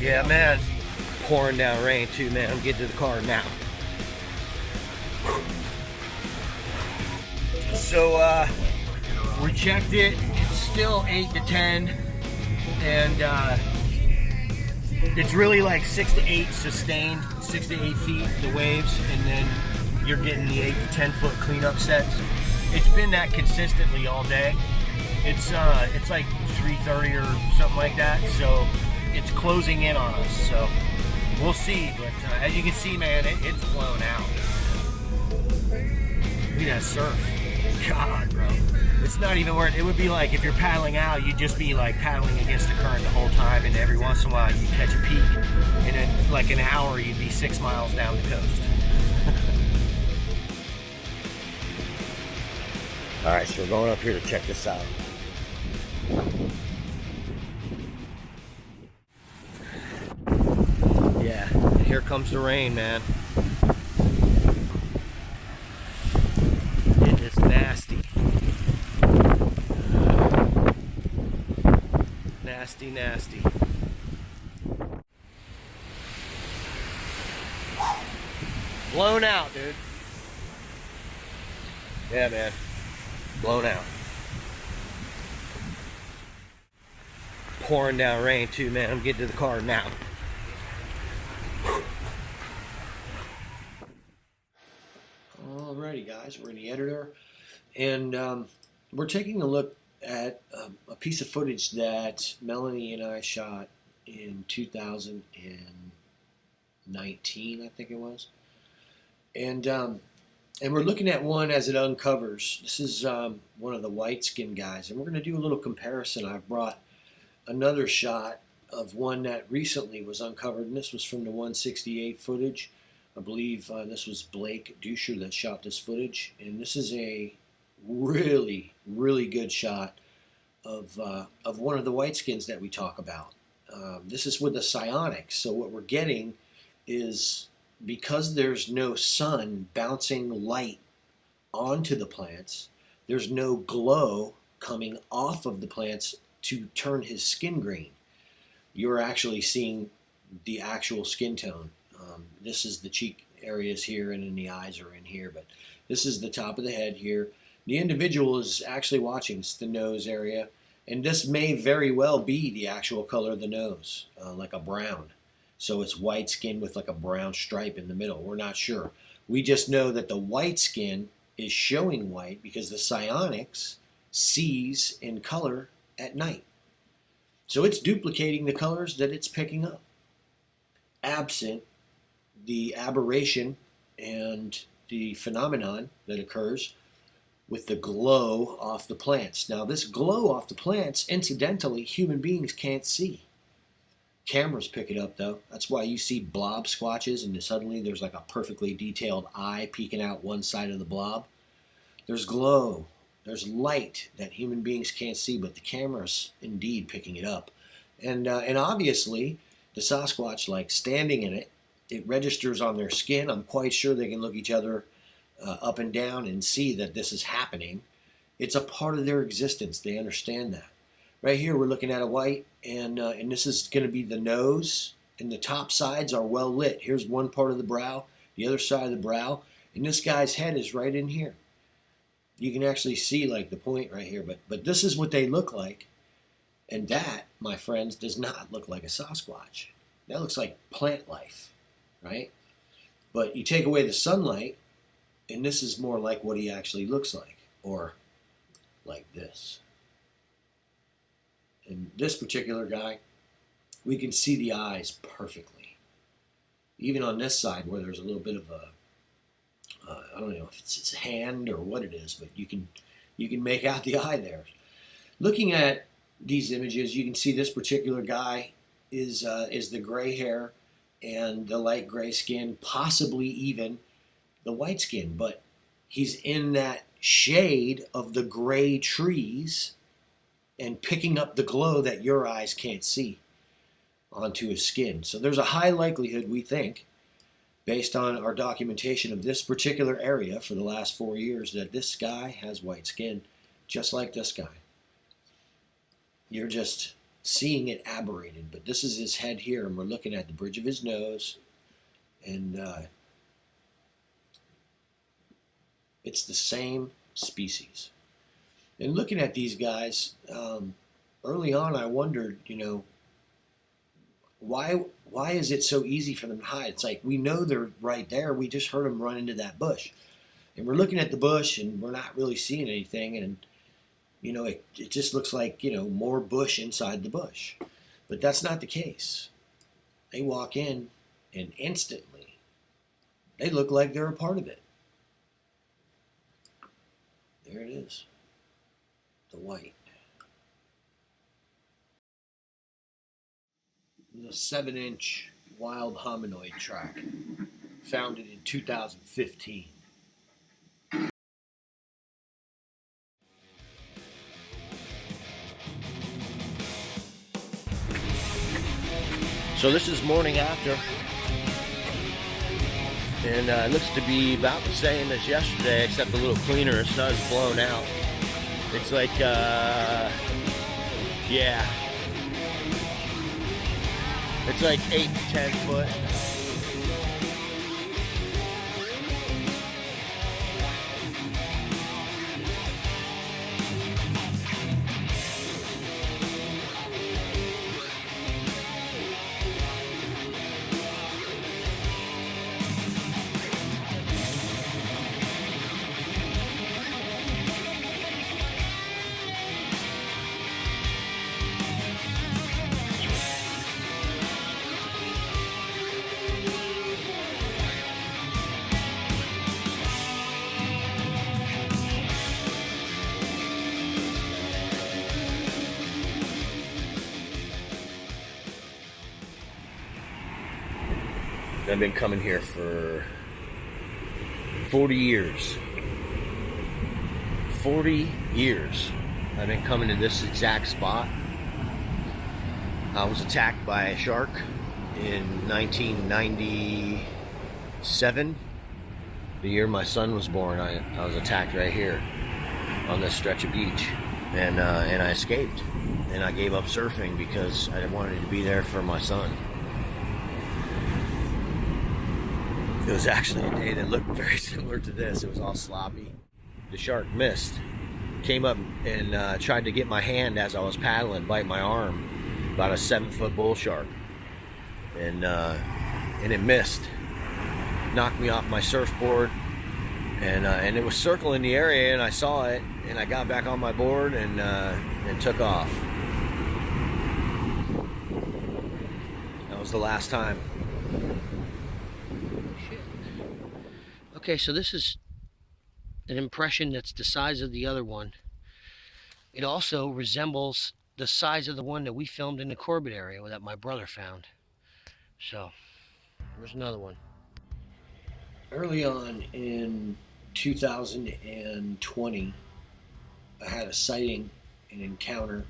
Yeah, man. Pouring down rain too, man. I'm getting to the car now. So, we checked it. It's still 8 to 10. And, it's really like 6 to 8 sustained, 6 to 8 feet, the waves. And then you're getting the 8 to 10 foot cleanup sets. It's been that consistently all day. It's like 3:30 or something like that. So it's closing in on us. So we'll see. But as you can see, man, it's blown out. Look at that surf. God, bro. It's not even worth it. It would be like if you're paddling out, you'd just be like paddling against the current the whole time, and every once in a while you'd catch a peak, and then like an hour you'd be 6 miles down the coast. All right, so we're going up here to check this out. Yeah, here comes the rain, man. It is nasty. Nasty, nasty. Blown out, dude. Yeah, man. Blown out. Pouring down rain too, man. I'm getting to the car now. Alrighty, guys. We're in the editor, and we're taking a look at a piece of footage that Melanie and I shot in 2019, I think it was, and we're looking at one as it uncovers. This is one of the white skin guys, and we're going to do a little comparison. I've brought another shot of one that recently was uncovered, and this was from the 168 footage. I believe this was Blake Dusher that shot this footage, and this is a really, really good shot of one of the whiteskins that we talk about. This is with the psionics, so what we're getting is, because there's no sun bouncing light onto the plants, there's no glow coming off of the plants to turn his skin green. You're actually seeing the actual skin tone. This is the cheek areas here, and then the eyes are in here, but this is the top of the head here. The individual is actually watching. It's the nose area, and this may very well be the actual color of the nose, like a brown. So it's white skin with like a brown stripe in the middle. We're not sure. We just know that the white skin is showing white because the psionics sees in color at night. So it's duplicating the colors that it's picking up, absent the aberration and the phenomenon that occurs with the glow off the plants. Now, this glow off the plants, incidentally, human beings can't see. Cameras pick it up, though. That's why you see blob squatches, and suddenly there's like a perfectly detailed eye peeking out one side of the blob. There's glow. There's light that human beings can't see, but the camera's indeed picking it up. And obviously, the Sasquatch, like standing in it, it registers on their skin. I'm quite sure they can look each other up and down and see that this is happening. It's a part of their existence. They understand that. Right here, we're looking at a white, and this is going to be the nose, and the top sides are well lit. Here's one part of the brow, the other side of the brow, and this guy's head is right in here. You can actually see like the point right here, but this is what they look like, and that, my friends, does not look like a Sasquatch. That looks like plant life, right? But you take away the sunlight, and this is more like what he actually looks like, or like this. And this particular guy, we can see the eyes perfectly. Even on this side where there's a little bit of a, I don't know if it's his hand or what it is, but you can make out the eye there. Looking at these images, you can see this particular guy is the gray hair and the light gray skin, possibly even the white skin, but he's in that shade of the gray trees and picking up the glow that your eyes can't see onto his skin. So there's a high likelihood, we think, based on our documentation of this particular area for the last 4 years, that this guy has white skin, just like this guy. You're just seeing it aberrated, but this is his head here, and we're looking at the bridge of his nose, and it's the same species. And looking at these guys, early on I wondered, why is it so easy for them to hide? It's like, we know they're right there, we just heard them run into that bush. And we're looking at the bush, and we're not really seeing anything, and it just looks like, more bush inside the bush. But that's not the case. They walk in, and instantly, they look like they're a part of it. There it is. The white. It was a 7-inch wild hominoid track, founded in 2015. So this is morning after, and it looks to be about the same as yesterday, except a little cleaner. It's not as blown out. It's like, it's like 8 to 10 foot. I've been coming here for 40 years. 40 years. I've been coming to this exact spot. I was attacked by a shark in 1997. The year my son was born, I was attacked right here on this stretch of beach. And I escaped. And I gave up surfing because I wanted to be there for my son. It was actually a day that looked very similar to this. It was all sloppy. The shark missed. Came up and tried to get my hand as I was paddling, bite my arm. About a 7-foot bull shark. And it missed. Knocked me off my surfboard. And it was circling the area, and I saw it. And I got back on my board and took off. That was the last time. Okay, so this is an impression that's the size of the other one. It also resembles the size of the one that we filmed in the Corbett area that my brother found. So, there's another one. Early on in 2020, I had a sighting, an encounter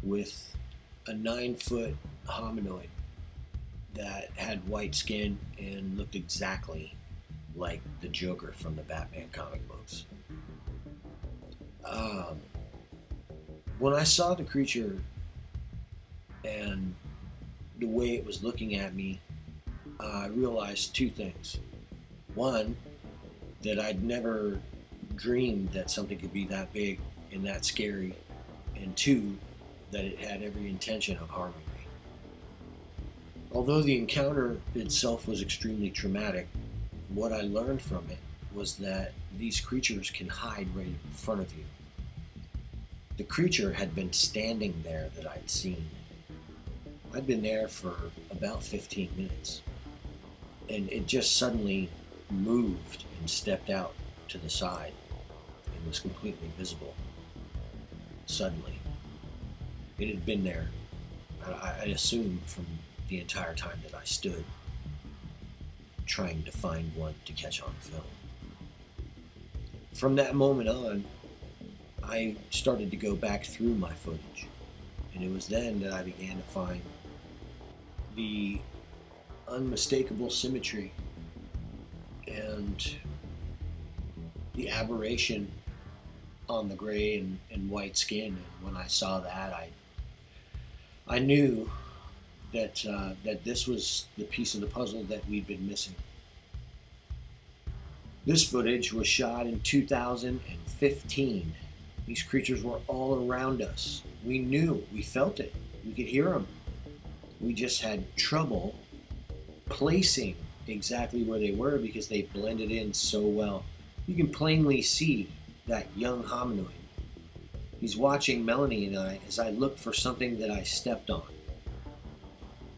with a 9-foot hominoid that had white skin and looked exactly like the Joker from the Batman comic books. When I saw the creature and the way it was looking at me, I realized 2 things. One, that I'd never dreamed that something could be that big and that scary. And 2, that it had every intention of harming me. Although the encounter itself was extremely traumatic, what I learned from it was that these creatures can hide right in front of you. The creature had been standing there that I'd seen. I'd been there for about 15 minutes, and it just suddenly moved and stepped out to the side and was completely visible. Suddenly. It had been there, I assumed, from the entire time that I stood, trying to find one to catch on film. From that moment on, I started to go back through my footage, and it was then that I began to find the unmistakable symmetry and the aberration on the gray and white skin. And when I saw that, I knew that this was the piece of the puzzle that we'd been missing. This footage was shot in 2015. These creatures were all around us. We knew, we felt it, we could hear them. We just had trouble placing exactly where they were because they blended in so well. You can plainly see that young hominoid. He's watching Melanie and I as I look for something that I stepped on.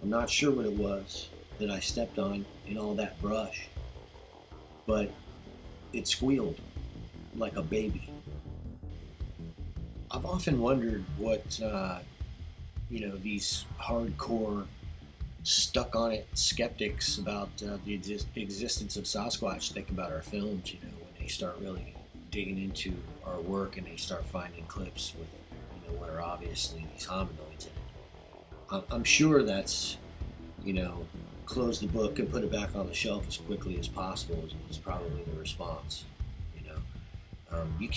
I'm not sure what it was that I stepped on in all that brush, but it squealed like a baby. I've often wondered what, these hardcore, stuck-on-it skeptics about the existence of Sasquatch think about our films, when they start really digging into our work and they start finding clips with, what are obviously these hominoids in it. I'm sure that's, close the book and put it back on the shelf as quickly as possible is probably the response. You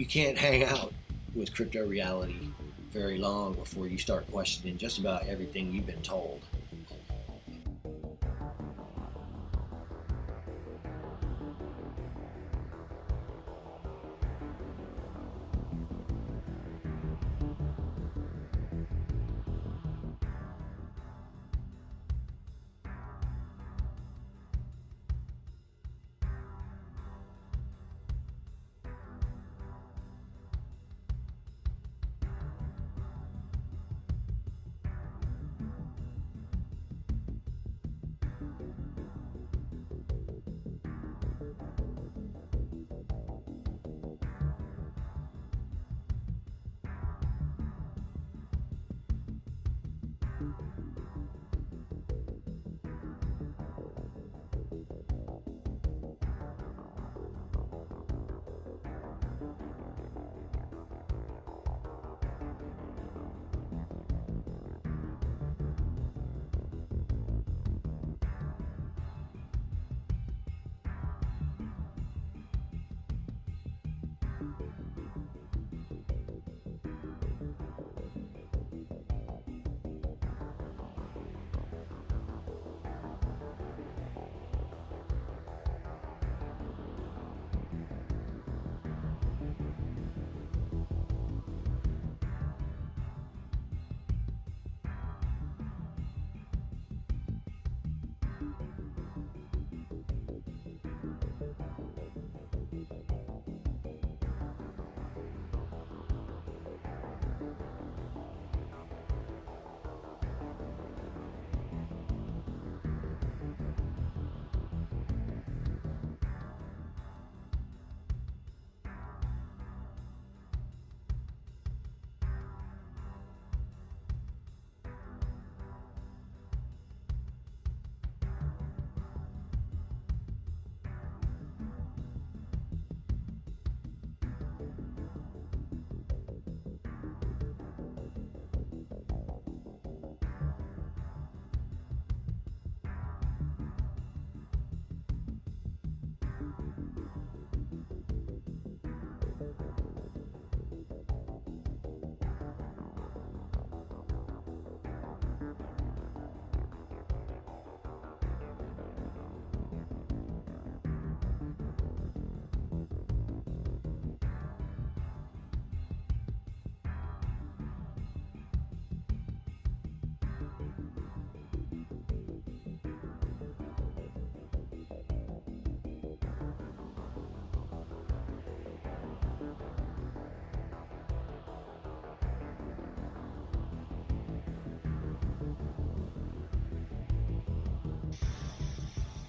can't hang out with crypto reality very long before you start questioning just about everything you've been told.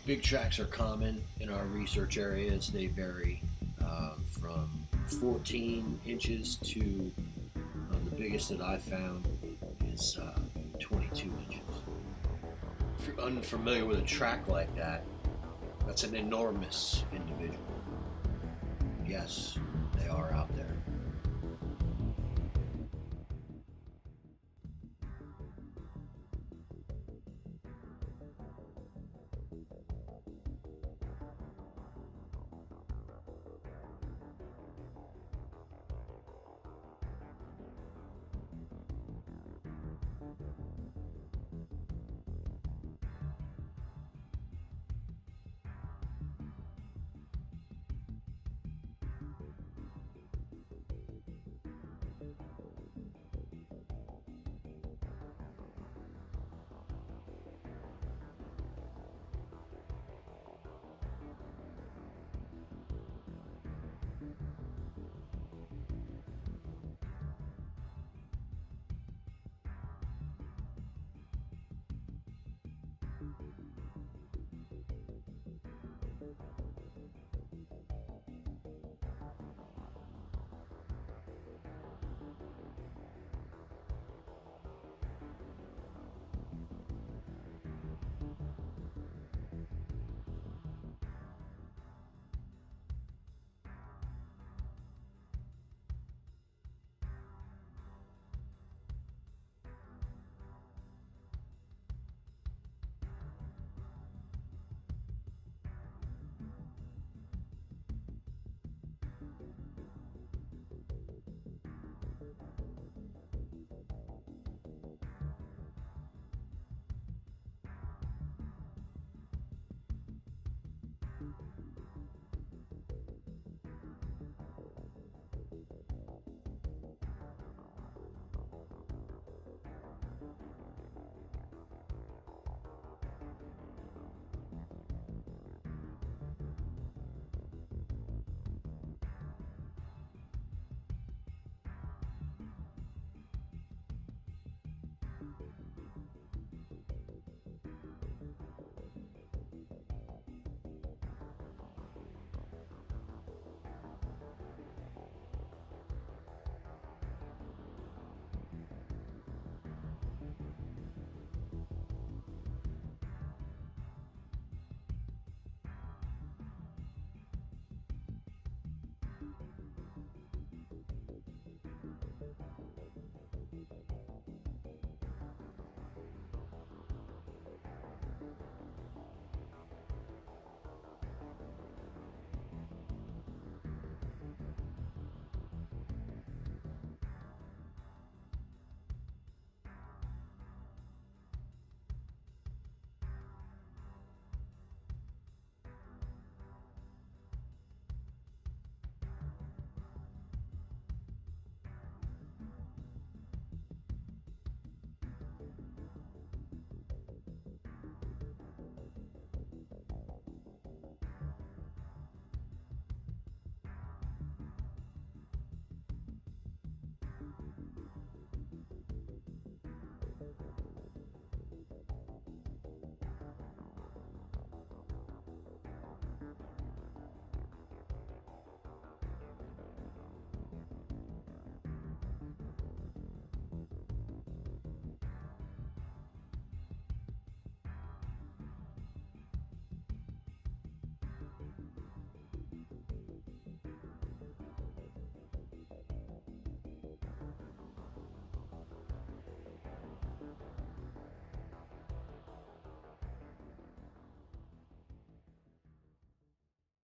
Big tracks are common in our research areas. They vary from 14 inches to the biggest that I've found is 22 inches. If you're unfamiliar with a track like that, that's an enormous individual. Yes,